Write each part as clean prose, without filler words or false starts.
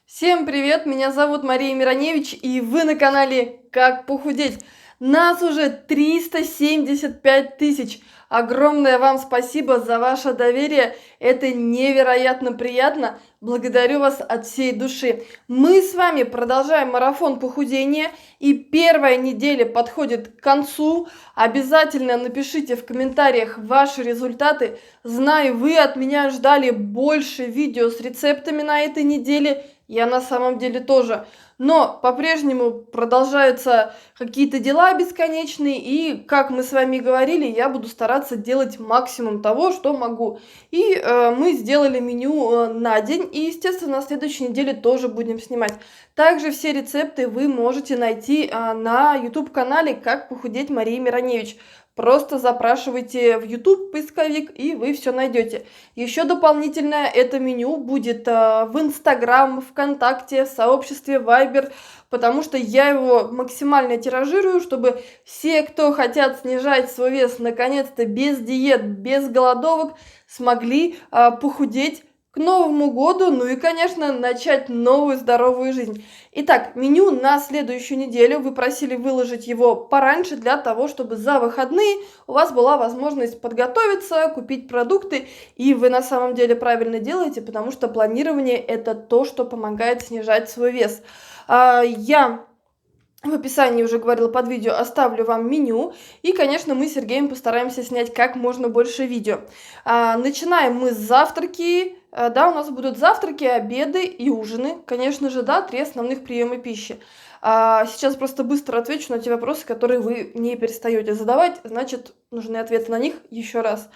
Всем привет, меня зовут Мария Мироневич, и вы на канале «Как похудеть». Нас уже 375 тысяч. Огромное вам спасибо за ваше доверие, это невероятно приятно. Благодарю вас от всей души. Мы с вами продолжаем марафон похудения, и первая неделя подходит к концу. Обязательно напишите в комментариях ваши результаты. Знаю, вы от меня ждали больше видео с рецептами на этой неделе. Я на самом деле тоже. Но по-прежнему продолжаются какие-то дела бесконечные, и, как мы с вами говорили, я буду стараться делать максимум того, что могу. И мы сделали меню на день, и, естественно, на следующей неделе тоже будем снимать. Также все рецепты вы можете найти на YouTube-канале «Как похудеть Мария Мироневич». Просто запрашивайте в YouTube поисковик, и вы все найдете. Еще дополнительно это меню будет в Instagram, ВКонтакте, в сообществе Viber, потому что я его максимально тиражирую, чтобы все, кто хотят снижать свой вес, наконец-то без диет, без голодовок, смогли похудеть к Новому году, ну и, конечно, начать новую здоровую жизнь. Итак, меню на следующую неделю. Вы просили выложить его пораньше для того, чтобы за выходные у вас была возможность подготовиться, купить продукты. И вы на самом деле правильно делаете, потому что планирование – это то, что помогает снижать свой вес. Я в описании уже говорила под видео, оставлю вам меню. И, конечно, мы с Сергеем постараемся снять как можно больше видео. Начинаем мы с завтраки. Да, у нас будут завтраки, обеды и ужины. Конечно же, да, 3 основных приема пищи. Сейчас просто быстро отвечу на те вопросы, которые вы не перестаете задавать. Значит, нужны ответы на них еще раз.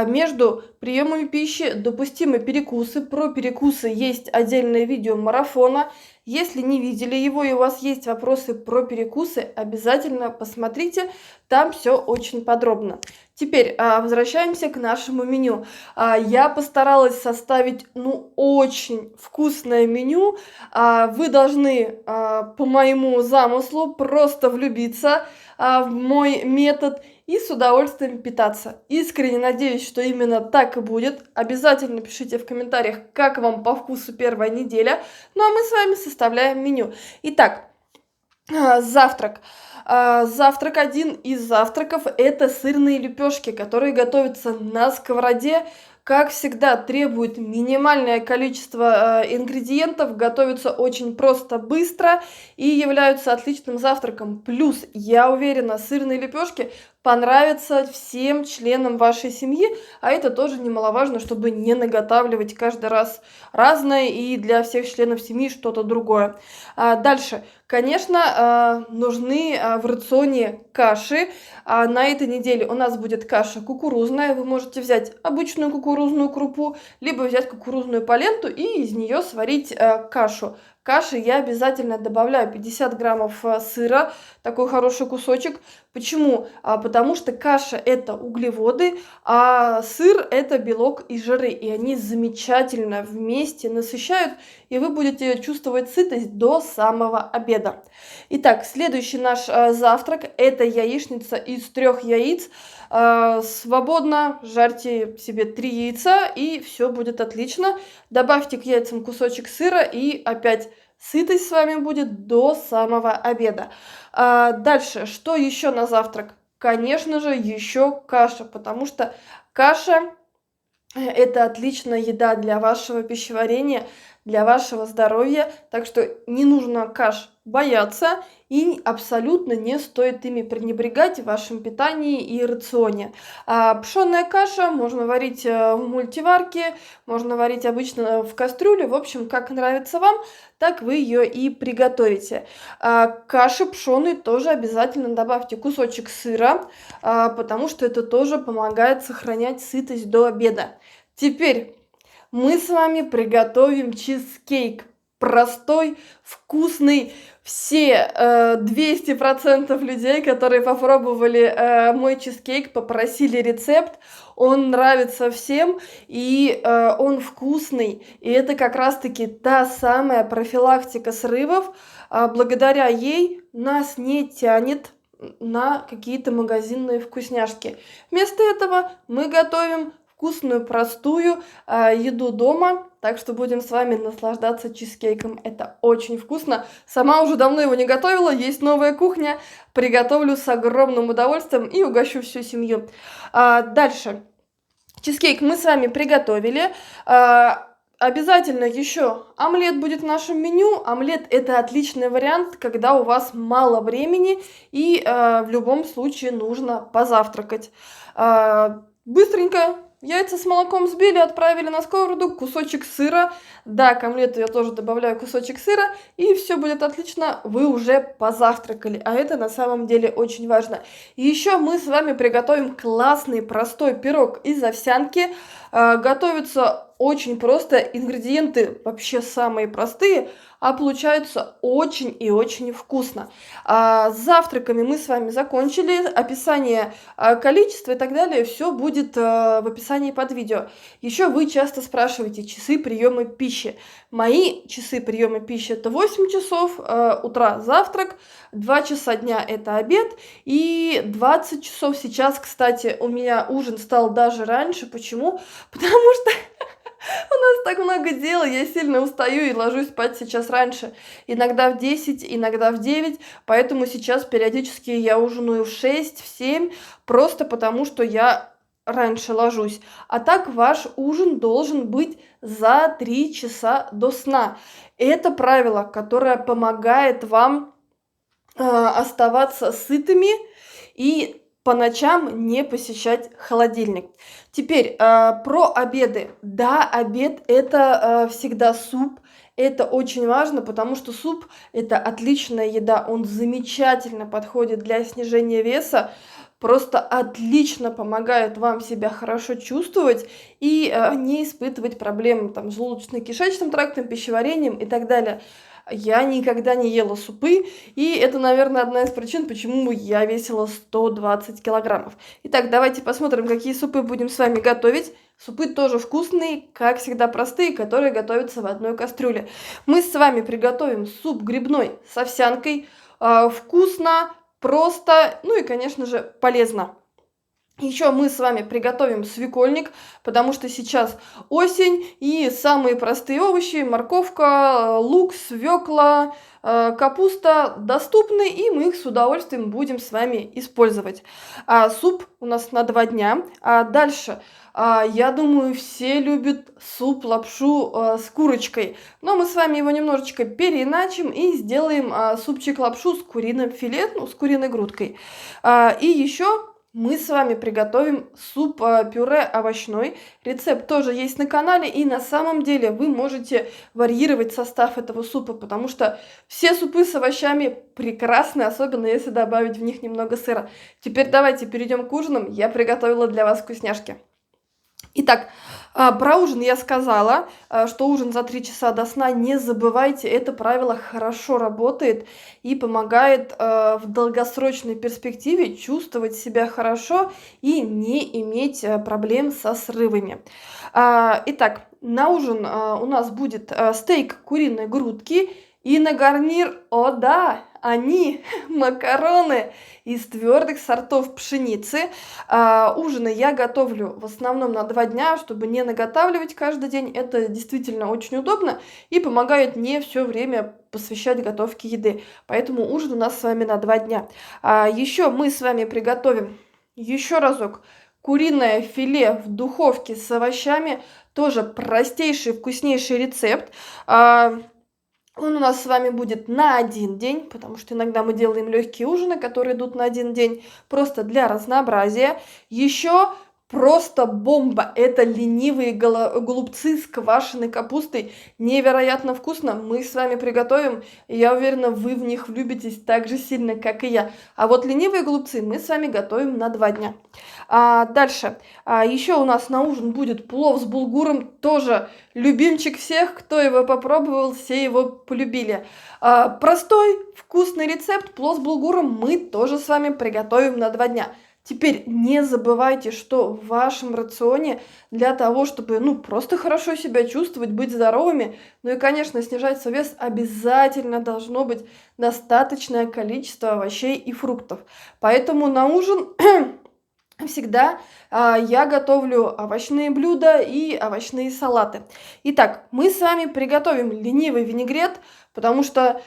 Между приемами пищи допустимы перекусы. Про перекусы есть отдельное видео марафона. Если не видели его и у вас есть вопросы про перекусы, обязательно посмотрите, там все очень подробно. Теперь возвращаемся к нашему меню. Я постаралась составить, очень вкусное меню. Вы должны, по моему замыслу, просто влюбиться в мой метод и с удовольствием питаться. Искренне надеюсь, что именно так и будет. Обязательно пишите в комментариях, как вам по вкусу первая неделя. Ну а мы с вами составляем меню. Итак, завтрак. Завтрак, один из завтраков – это сырные лепешки, которые готовятся на сковороде. Как всегда, требует минимальное количество ингредиентов, готовятся очень просто, быстро и являются отличным завтраком. Плюс, я уверена, сырные лепешки понравятся всем членам вашей семьи, а это тоже немаловажно, чтобы не наготавливать каждый раз разное и для всех членов семьи что-то другое. Дальше. Конечно, нужны в рационе каши. На этой неделе у нас будет каша кукурузная. Вы можете взять обычную кукурузную крупу, либо взять кукурузную поленту и из нее сварить кашу. Каши я обязательно добавляю 50 граммов сыра, такой хороший кусочек. Почему? Потому что каша – это углеводы, а сыр – это белок и жиры. И они замечательно вместе насыщают, и вы будете чувствовать сытость до самого обеда. Итак, следующий наш завтрак – это яичница из 3 яиц. Свободно жарьте себе 3 яйца, и все будет отлично. Добавьте к яйцам кусочек сыра, и опять сытость с вами будет до самого обеда. Дальше, что еще на завтрак? Конечно же, еще каша, потому что каша – это отличная еда для вашего пищеварения, для вашего здоровья, так что не нужно каш бояться и абсолютно не стоит ими пренебрегать в вашем питании и рационе. Пшённая каша можно варить в мультиварке, можно варить обычно в кастрюле, в общем, как нравится вам, так вы ее и приготовите. Каши пшёной тоже обязательно добавьте кусочек сыра, потому что это тоже помогает сохранять сытость до обеда. Теперь мы с вами приготовим чизкейк. Простой, вкусный. Все 200% людей, которые попробовали мой чизкейк, попросили рецепт. Он нравится всем, и он вкусный. И это как раз-таки та самая профилактика срывов. Благодаря ей нас не тянет на какие-то магазинные вкусняшки. Вместо этого мы готовим вкусную, простую еду дома. так что будем с вами наслаждаться чизкейком. Это очень вкусно. Сама уже давно его не готовила, есть новая кухня. Приготовлю с огромным удовольствием и угощу всю семью. Дальше. Чизкейк мы с вами приготовили. Обязательно еще омлет будет в нашем меню. Омлет – это отличный вариант, когда у вас мало времени и в любом случае нужно позавтракать. Быстренько яйца с молоком взбили, отправили на сковороду, кусочек сыра. Да, к омлету я тоже добавляю кусочек сыра, и все будет отлично, вы уже позавтракали. А это на самом деле очень важно. И еще мы с вами приготовим классный простой пирог из овсянки. Готовится очень просто, ингредиенты вообще самые простые, а получаются очень и очень вкусно. С завтраками мы с вами закончили. Описание количества и так далее, все будет в описании под видео. Еще вы часто спрашиваете часы приема пищи. Мои часы приема пищи это 8 часов утра завтрак, 2 часа дня это обед и 20 часов сейчас, кстати, у меня ужин стал даже раньше. Почему? Потому что у нас так много дел, я сильно устаю и ложусь спать сейчас раньше. Иногда в 10, иногда в 9, поэтому сейчас периодически я ужинаю в 6, в 7, просто потому что я раньше ложусь. А так ваш ужин должен быть за 3 часа до сна. Это правило, которое помогает вам оставаться сытыми и по ночам не посещать холодильник. Теперь про обеды. Да, обед это всегда суп. Это очень важно, потому что суп это отличная еда. Он замечательно подходит для снижения веса. Просто отлично помогает вам себя хорошо чувствовать и не испытывать проблем там, с желудочно-кишечным трактом, пищеварением и так далее. Я никогда не ела супы, и это, наверное, одна из причин, почему я весила 120 килограммов. Итак, давайте посмотрим, какие супы будем с вами готовить. Супы тоже вкусные, как всегда простые, которые готовятся в одной кастрюле. Мы с вами приготовим суп грибной с овсянкой. Вкусно, просто, ну и, конечно же, полезно. Еще мы с вами приготовим свекольник, потому что сейчас осень, и самые простые овощи, морковка, лук, свекла, капуста доступны, и мы их с удовольствием будем с вами использовать. Суп у нас на 2 дня. Дальше, я думаю, все любят суп-лапшу с курочкой, но мы с вами его немножечко переиначим и сделаем супчик-лапшу с куриным филе, ну, с куриной грудкой. И еще мы с вами приготовим суп-пюре овощной. Рецепт тоже есть на канале, и на самом деле вы можете варьировать состав этого супа, потому что все супы с овощами прекрасны, особенно если добавить в них немного сыра. Теперь давайте перейдем к ужинам. Я приготовила для вас вкусняшки. Итак, про ужин я сказала, что ужин за 3 часа до сна. Не забывайте, это правило хорошо работает и помогает в долгосрочной перспективе чувствовать себя хорошо и не иметь проблем со срывами. Итак, на ужин у нас будет стейк куриной грудки и на гарнир, о да, они макароны из твердых сортов пшеницы. Ужины я готовлю в основном на 2 дня, чтобы не наготавливать каждый день. Это действительно очень удобно и помогает не все время посвящать готовке еды. Поэтому ужин у нас с вами на 2 дня. Еще мы с вами приготовим еще разок куриное филе в духовке с овощами. Тоже простейший, вкуснейший рецепт. Он у нас с вами будет на 1 день, потому что иногда мы делаем легкие ужины, которые идут на 1 день, просто для разнообразия. Еще просто бомба! Это ленивые голубцы с квашеной капустой. Невероятно вкусно. Мы с вами приготовим, и я уверена, вы в них влюбитесь так же сильно, как и я. А вот ленивые голубцы мы с вами готовим на 2 дня. Дальше. Еще у нас на ужин будет плов с булгуром. Тоже любимчик всех. Кто его попробовал, все его полюбили. Простой, вкусный рецепт. Плов с булгуром мы тоже с вами приготовим на 2 дня. Теперь не забывайте, что в вашем рационе для того, чтобы просто хорошо себя чувствовать, быть здоровыми, ну и, конечно, снижать свой вес, обязательно должно быть достаточное количество овощей и фруктов. Поэтому на ужин всегда я готовлю овощные блюда и овощные салаты. Итак, мы с вами приготовим ленивый винегрет, потому что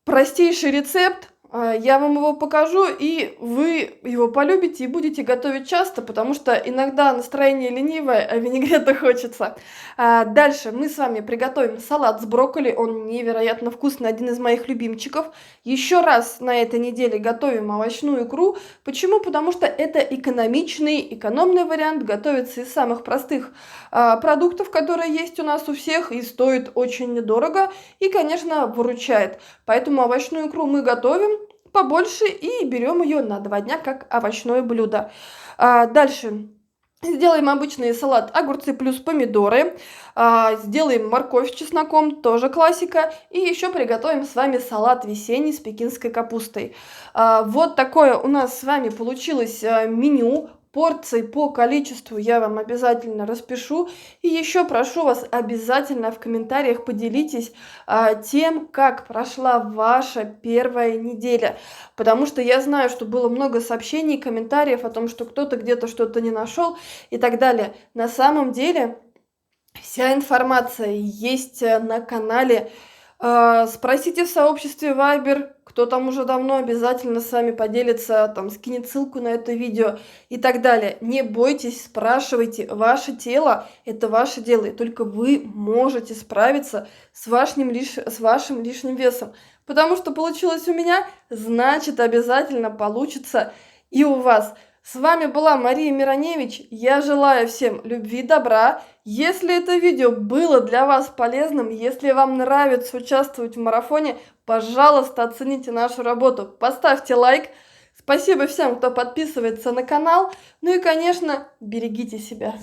простейший рецепт, я вам его покажу, и вы его полюбите и будете готовить часто, потому что иногда настроение ленивое, а винегрета хочется. Дальше мы с вами приготовим салат с брокколи, он невероятно вкусный, один из моих любимчиков. Еще раз на этой неделе готовим овощную икру. Почему? Потому что это экономичный, экономный вариант, готовится из самых простых продуктов, которые есть у нас у всех, и стоит очень недорого, и, конечно, выручает. Поэтому овощную икру мы готовим побольше и берем ее на 2 дня как овощное блюдо. Дальше сделаем обычный салат огурцы плюс помидоры. Сделаем морковь с чесноком, тоже классика. И еще приготовим с вами салат весенний с пекинской капустой. Вот такое у нас с вами получилось меню. Порции по количеству я вам обязательно распишу. И еще прошу вас, обязательно в комментариях поделитесь тем, как прошла ваша первая неделя. Потому что я знаю, что было много сообщений, комментариев о том, что кто-то где-то что-то не нашел и так далее. На самом деле вся информация есть на канале. Спросите в сообществе Viber, кто там уже давно, обязательно с вами поделится, там скинет ссылку на это видео и так далее. Не бойтесь, спрашивайте. Ваше тело – это ваше дело, и только вы можете справиться с вашим лишним весом. Потому что получилось у меня, значит, обязательно получится и у вас. С вами была Мария Мироневич. Я желаю всем любви, добра. Если это видео было для вас полезным, если вам нравится участвовать в марафоне, пожалуйста, оцените нашу работу. Поставьте лайк. Спасибо всем, кто подписывается на канал. Ну и, конечно, берегите себя.